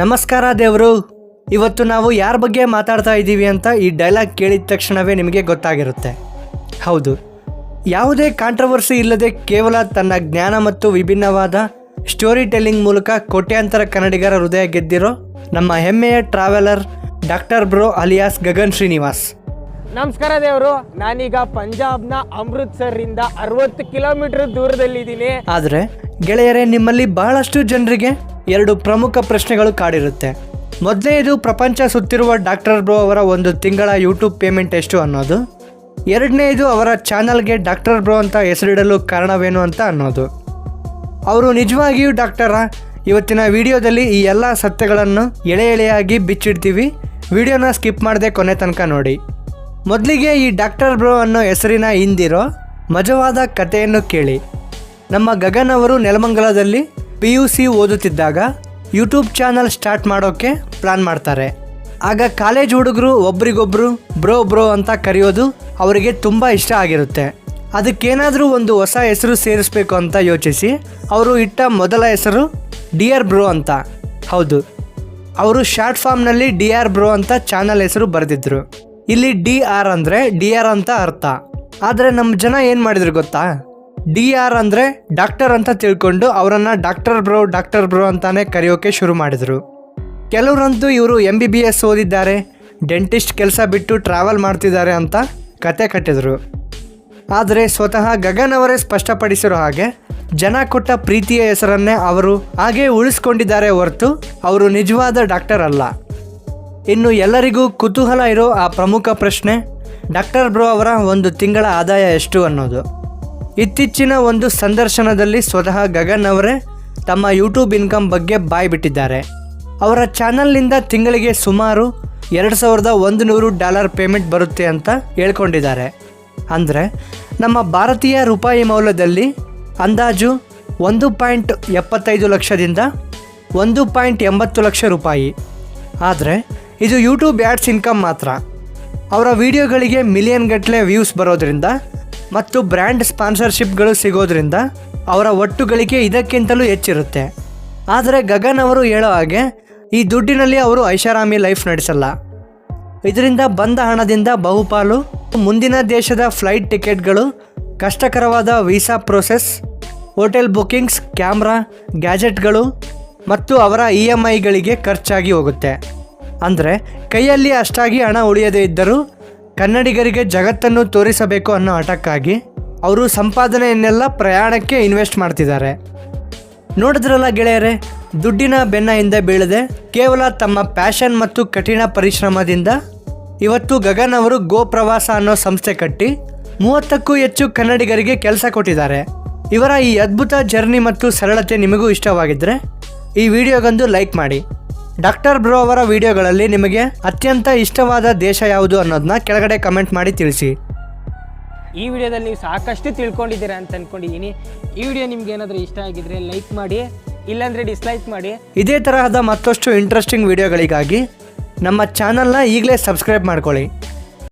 ನಮಸ್ಕಾರ ದೇವರು. ಇವತ್ತು ನಾವು ಯಾರ ಬಗ್ಗೆ ಮಾತಾಡ್ತಾ ಇದ್ದೀವಿ ಅಂತ ಈ ಡೈಲಾಗ್ ಕೇಳಿದ ತಕ್ಷಣವೇ ನಿಮಗೆ ಗೊತ್ತಾಗಿರುತ್ತೆ. ಹೌದು, ಯಾವುದೇ ಕಾಂಟ್ರವರ್ಸಿ ಇಲ್ಲದೆ ಕೇವಲ ತನ್ನ ಜ್ಞಾನ ಮತ್ತು ವಿಭಿನ್ನವಾದ ಸ್ಟೋರಿ ಟೆಲ್ಲಿಂಗ್ ಮೂಲಕ ಕೋಟ್ಯಾಂತರ ಕನ್ನಡಿಗರ ಹೃದಯ ಗೆದ್ದಿರೋ ನಮ್ಮ ಹೆಮ್ಮೆಯ traveller doctor bro alias Gagan Srinivas. ನಮಸ್ಕಾರ ದೇವರು. ನಾನೀಗ ಪಂಜಾಬ್ನ ಅಮೃತ್ಸರ್ರಿಂದ 60 ಕಿಲೋಮೀಟರ್ ದೂರದಲ್ಲಿದ್ದೀನಿ. ಆದರೆ ಗೆಳೆಯರೇ, ನಿಮ್ಮಲ್ಲಿ ಬಹಳಷ್ಟು ಜನರಿಗೆ 2 ಪ್ರಮುಖ ಪ್ರಶ್ನೆಗಳು ಕಾಡಿರುತ್ತೆ. ಮೊದಲನೇದು, ಪ್ರಪಂಚ ಸುತ್ತಿರುವ ಡಾಕ್ಟರ್ ಬ್ರೋ ಅವರ 1 ತಿಂಗಳ ಯೂಟ್ಯೂಬ್ ಪೇಮೆಂಟ್ ಎಷ್ಟು ಅನ್ನೋದು. ಎರಡನೇದು, ಅವರ ಚಾನಲ್ಗೆ ಡಾಕ್ಟರ್ ಬ್ರೋ ಅಂತ ಹೆಸರಿಡಲು ಕಾರಣವೇನು ಅಂತ ಅನ್ನೋದು. ಅವರು ನಿಜವಾಗಿಯೂ ಡಾಕ್ಟರಾ? ಇವತ್ತಿನ ವಿಡಿಯೋದಲ್ಲಿ ಈ ಎಲ್ಲ ಸತ್ಯಗಳನ್ನು ಎಳೆಯಾಗಿ ಬಿಚ್ಚಿಡ್ತೀವಿ. ವಿಡಿಯೋನ ಸ್ಕಿಪ್ ಮಾಡದೆ ಕೊನೆ ತನಕ ನೋಡಿ. ಮೊದಲಿಗೆ ಈ ಡಾಕ್ಟರ್ ಬ್ರೋ ಅನ್ನೋ ಹೆಸರಿನ ಹಿಂದಿರೋ ಮಜವಾದ ಕಥೆಯನ್ನು ಕೇಳಿ. ನಮ್ಮ ಗಗನ್ ಅವರು ನೆಲಮಂಗಲದಲ್ಲಿ PUC ಓದುತ್ತಿದ್ದಾಗ ಯೂಟ್ಯೂಬ್ ಚಾನಲ್ ಸ್ಟಾರ್ಟ್ ಮಾಡೋಕ್ಕೆ ಪ್ಲಾನ್ ಮಾಡ್ತಾರೆ. ಆಗ ಕಾಲೇಜ್ ಹುಡುಗರು ಒಬ್ರಿಗೊಬ್ರು ಬ್ರೋ ಅಂತ ಕರೆಯೋದು ಅವರಿಗೆ ತುಂಬ ಇಷ್ಟ ಆಗಿರುತ್ತೆ. ಅದಕ್ಕೇನಾದರೂ ಒಂದು ಹೊಸ ಹೆಸರು ಸೇರಿಸ್ಬೇಕು ಅಂತ ಯೋಚಿಸಿ ಅವರು ಇಟ್ಟ ಮೊದಲ ಹೆಸರು ಡಿಯರ್ ಬ್ರೋ ಅಂತ. ಹೌದು, ಅವರು ಶಾರ್ಟ್ ಫಾರ್ಮ್ನಲ್ಲಿ DR ಬ್ರೋ ಅಂತ ಚಾನಲ್ ಹೆಸರು ಬರೆದಿದ್ರು. ಇಲ್ಲಿ DR ಅಂದರೆ ಡಿಯರ್ ಅಂತ ಅರ್ಥ. ಆದರೆ ನಮ್ಮ ಜನ ಏನು ಮಾಡಿದ್ರು ಗೊತ್ತಾ? DR ಅಂದರೆ ಡಾಕ್ಟರ್ ಅಂತ ತಿಳ್ಕೊಂಡು ಅವರನ್ನು ಡಾಕ್ಟರ್ ಬ್ರೋ ಅಂತಾನೆ ಕರೆಯೋಕೆ ಶುರು ಮಾಡಿದರು. ಕೆಲವರಂತೂ ಇವರು MBBS ಓದಿದ್ದಾರೆ, ಡೆಂಟಿಸ್ಟ್ ಕೆಲಸ ಬಿಟ್ಟು ಟ್ರಾವೆಲ್ ಮಾಡ್ತಿದ್ದಾರೆ ಅಂತ ಕತೆ ಕಟ್ಟಿದರು. ಆದರೆ ಸ್ವತಃ ಗಗನ್ ಅವರೇ ಸ್ಪಷ್ಟಪಡಿಸಿರೋ ಹಾಗೆ ಜನ ಕೊಟ್ಟ ಪ್ರೀತಿಯ ಹೆಸರನ್ನೇ ಅವರು ಹಾಗೇ ಉಳಿಸ್ಕೊಂಡಿದ್ದಾರೆ ಹೊರತು ಅವರು ನಿಜವಾದ ಡಾಕ್ಟರ್ ಅಲ್ಲ. ಇನ್ನು ಎಲ್ಲರಿಗೂ ಕುತೂಹಲ ಇರೋ ಆ ಪ್ರಮುಖ ಪ್ರಶ್ನೆ, ಡಾಕ್ಟರ್ ಬ್ರೋ ಅವರ 1 ತಿಂಗಳ ಆದಾಯ ಎಷ್ಟು ಅನ್ನೋದು. ಇತ್ತೀಚಿನ ಒಂದು ಸಂದರ್ಶನದಲ್ಲಿ ಸ್ವತಃ ಗಗನ್ ಅವರೇ ತಮ್ಮ ಯೂಟ್ಯೂಬ್ ಇನ್ಕಮ್ ಬಗ್ಗೆ ಬಾಯ್ ಬಿಟ್ಟಿದ್ದಾರೆ. ಅವರ ಚಾನಲ್ನಿಂದ ತಿಂಗಳಿಗೆ ಸುಮಾರು $2100 ಪೇಮೆಂಟ್ ಬರುತ್ತೆ ಅಂತ ಹೇಳ್ಕೊಂಡಿದ್ದಾರೆ. ಅಂದರೆ ನಮ್ಮ ಭಾರತೀಯ ರೂಪಾಯಿ ಮೌಲ್ಯದಲ್ಲಿ ಅಂದಾಜು 1.75 ಲಕ್ಷದಿಂದ 1.80 ಲಕ್ಷ ರೂಪಾಯಿ. ಆದರೆ ಇದು ಯೂಟ್ಯೂಬ್ ಆ್ಯಡ್ಸ್ ಇನ್ಕಮ್ ಮಾತ್ರ. ಅವರ ವಿಡಿಯೋಗಳಿಗೆ ಮಿಲಿಯನ್ ಗಟ್ಟಲೆ ವ್ಯೂಸ್ ಬರೋದ್ರಿಂದ ಮತ್ತು ಬ್ರ್ಯಾಂಡ್ ಸ್ಪಾನ್ಸರ್ಶಿಪ್ಗಳು ಸಿಗೋದ್ರಿಂದ ಅವರ ಒಟ್ಟು ಗಳಿಕೆ ಇದಕ್ಕಿಂತಲೂ ಹೆಚ್ಚಿರುತ್ತೆ. ಆದರೆ ಗಗನ್ ಅವರು ಹೇಳೋ ಹಾಗೆ ಈ ದುಡ್ಡಿನಲ್ಲಿ ಅವರು ಐಷಾರಾಮಿ ಲೈಫ್ ನಡೆಸಲ್ಲ. ಇದರಿಂದ ಬಂದ ಹಣದಿಂದ ಬಹುಪಾಲು ಮುಂದಿನ ದೇಶದ ಫ್ಲೈಟ್ ಟಿಕೆಟ್ಗಳು, ಕಷ್ಟಕರವಾದ visa process, hotel bookings, camera, ಗ್ಯಾಜೆಟ್ಗಳು ಮತ್ತು ಅವರ EMIಗಳಿಗೆ ಖರ್ಚಾಗಿ ಹೋಗುತ್ತೆ. ಅಂದರೆ ಕೈಯಲ್ಲಿ ಅಷ್ಟಾಗಿ ಹಣ ಉಳಿಯದೇ ಇದ್ದರೂ ಕನ್ನಡಿಗರಿಗೆ ಜಗತ್ತನ್ನು ತೋರಿಸಬೇಕು ಅನ್ನೋ ಹಠಕ್ಕಾಗಿ ಅವರು ಸಂಪಾದನೆಯನ್ನೆಲ್ಲ ಪ್ರಯಾಣಕ್ಕೆ ಇನ್ವೆಸ್ಟ್ ಮಾಡ್ತಿದ್ದಾರೆ. ನೋಡಿದ್ರಲ್ಲ ಗೆಳೆಯರೆ, ದುಡ್ಡಿನ ಬೆನ್ನ ಹಿಂದೆ ಬೀಳದೆ ಕೇವಲ ತಮ್ಮ ಪ್ಯಾಷನ್ ಮತ್ತು ಕಠಿಣ ಪರಿಶ್ರಮದಿಂದ ಇವತ್ತು ಗಗನ್ ಅವರು ಗೋ ಪ್ರವಾಸ ಅನ್ನೋ ಸಂಸ್ಥೆ ಕಟ್ಟಿ 30ಕ್ಕೂ ಹೆಚ್ಚು ಕನ್ನಡಿಗರಿಗೆ ಕೆಲಸ ಕೊಟ್ಟಿದ್ದಾರೆ. ಇವರ ಈ ಅದ್ಭುತ ಜರ್ನಿ ಮತ್ತು ಸರಳತೆ ನಿಮಗೂ ಇಷ್ಟವಾಗಿದ್ದರೆ ಈ ವಿಡಿಯೋಗೊಂದು ಲೈಕ್ ಮಾಡಿ. ಡಾಕ್ಟರ್ ಬ್ರೋ ಅವರ ವಿಡಿಯೋಗಳಲ್ಲಿ ನಿಮಗೆ ಅತ್ಯಂತ ಇಷ್ಟವಾದ ದೇಶ ಯಾವುದು ಅನ್ನೋದನ್ನ ಕೆಳಗಡೆ ಕಮೆಂಟ್ ಮಾಡಿ ತಿಳಿಸಿ. ಈ ವಿಡಿಯೋದಲ್ಲಿ ನೀವು ಸಾಕಷ್ಟು ತಿಳ್ಕೊಂಡಿದ್ದೀರಾ ಅಂತ ಅಂದ್ಕೊಂಡಿದ್ದೀನಿ. ಈ ವಿಡಿಯೋ ನಿಮ್ಗೆ ಏನಾದರೂ ಇಷ್ಟ ಆಗಿದ್ರೆ ಲೈಕ್ ಮಾಡಿ, ಇಲ್ಲಾಂದರೆ ಡಿಸ್ಲೈಕ್ ಮಾಡಿ. ಇದೇ ತರಹದ ಮತ್ತಷ್ಟು ಇಂಟ್ರೆಸ್ಟಿಂಗ್ ವಿಡಿಯೋಗಳಿಗಾಗಿ ನಮ್ಮ ಚಾನಲ್ನ ಈಗಲೇ ಸಬ್ಸ್ಕ್ರೈಬ್ ಮಾಡ್ಕೊಳ್ಳಿ.